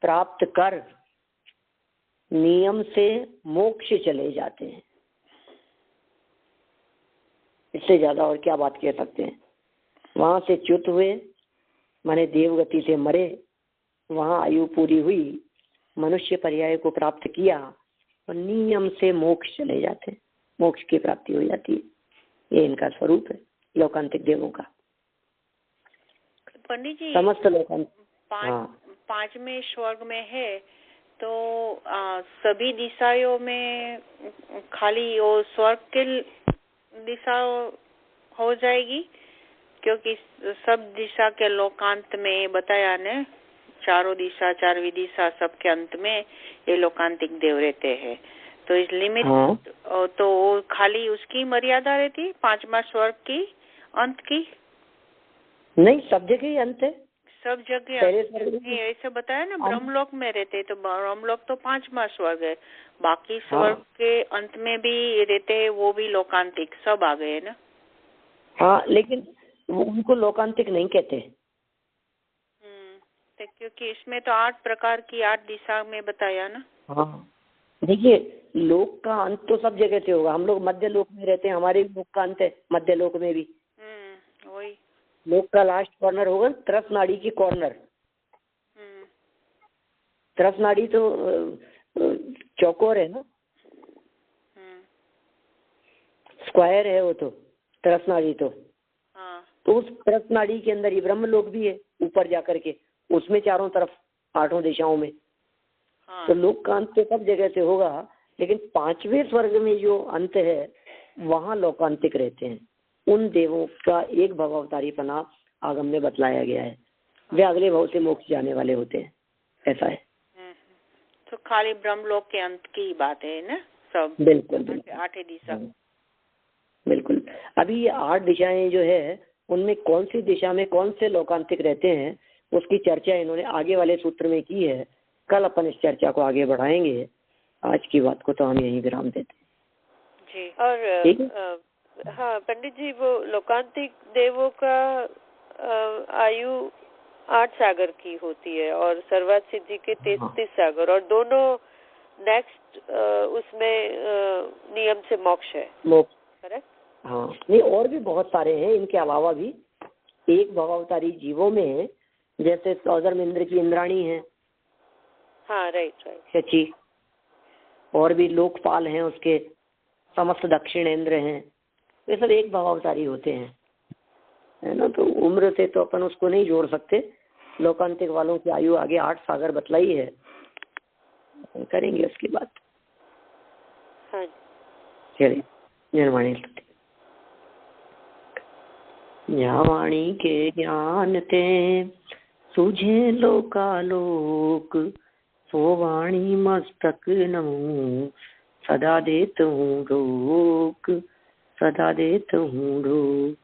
प्राप्त कर नियम से मोक्ष चले जाते हैं। इससे ज्यादा और क्या बात कह सकते हैं। वहां से च्युत हुए माने देवगति से मरे, वहां आयु पूरी हुई, मनुष्य पर्याय को प्राप्त किया और नियम से मोक्ष चले जाते हैं, मोक्ष की प्राप्ति हो जाती है। ये इनका स्वरूप है लोकांतिक देवों का। पंडित जी समस्त लोकांत पांचवें स्वर्ग में है तो सभी दिशाओं में खाली वो स्वर्ग के दिशा हो जाएगी, क्योंकि सब दिशा के लोकांत में बताया ने, चारों दिशा, चारवी दिशा, सबके अंत में ये लोकांतिक देव रहते हैं। तो इस लिमिट तो खाली उसकी मर्यादा रहती, 5वां स्वर्ग की अंत की नहीं, सब जगह ही अंत है, सब जगह नहीं। ऐसे बताया ना, ब्रह्मलोक में रहते, तो ब्रह्मलोक तो 5वां स्वर्ग है, बाकी स्वर्ग के अंत में भी रहते हैं, वो भी लोकांतिक सब आ गए ना। हाँ, लेकिन उनको लोकांतिक नहीं कहते। तो क्योंकि इसमें तो 8 प्रकार की 8 दिशा में बताया ना। हाँ, देखिए, लोक का अंत तो सब जगह से होगा। हम लोग मध्य लोक में रहते हैं, हमारे भी लोक का अंत है, मध्य लोक में भी। वही लोक का लास्ट कॉर्नर होगा तरस नाड़ी की कॉर्नर। तरस नाड़ी तो चौकोर है ना, स्क्वायर है वो तो तरस नाड़ी तो उस तरस नाड़ी के अंदर ही ब्रह्मलोक भी है, ऊपर जाकर के उसमें चारों तरफ 8 दिशाओं में। तो लोक का अंत तो सब जगह से होगा, लेकिन 5वें स्वर्ग में जो अंत है वहाँ लोकांतिक रहते हैं। उन देवों का एक भवावतारीपना आगम में बतलाया गया है, वे अगले भाव से मोक्ष जाने वाले होते हैं, ऐसा है। तो खाली ब्रह्मलोक के अंत की बात है ना सब। बिल्कुल 8 दिशा। बिल्कुल। अभी ये 8 दिशाएं जो है, उनमें कौन सी दिशा में कौन से लोकांतिक रहते हैं, उसकी चर्चा इन्होंने आगे वाले सूत्र में की है। कल अपन इस चर्चा को आगे बढ़ाएंगे। आज की बात को तो हम यहीं विराम देते हैं जी। और हाँ पंडित जी, वो लोकांतिक देवों का आयु 8 सागर की होती है और सर्वात सिद्धि के 33 सागर, और दोनों नेक्स्ट उसमें नियम से मोक्ष है, करेक्ट? हाँ, नहीं, और भी बहुत सारे हैं इनके अलावा भी। एक भवावतारी जीवों में जैसे सौदर्म इंद्र की इंद्राणी है। हाँ, राइट। शची, और भी लोकपाल हैं उसके, समस्त दक्षिण इंद्र हैं, ये सब एक भवावतारी होते हैं, है ना। तो उम्र से तो अपन उसको नहीं जोड़ सकते। लोकांतिक वालों की आयु आगे 8 सागर बतलाई है, करेंगे उसकी बात। हाँ, चलिए, निर्वाणी या वाणी के ज्ञान ते सूझे लोकालोक, सो वाणी मस्तक नमो सदा देत हूँ रोक, सदा देत हूँ रोक।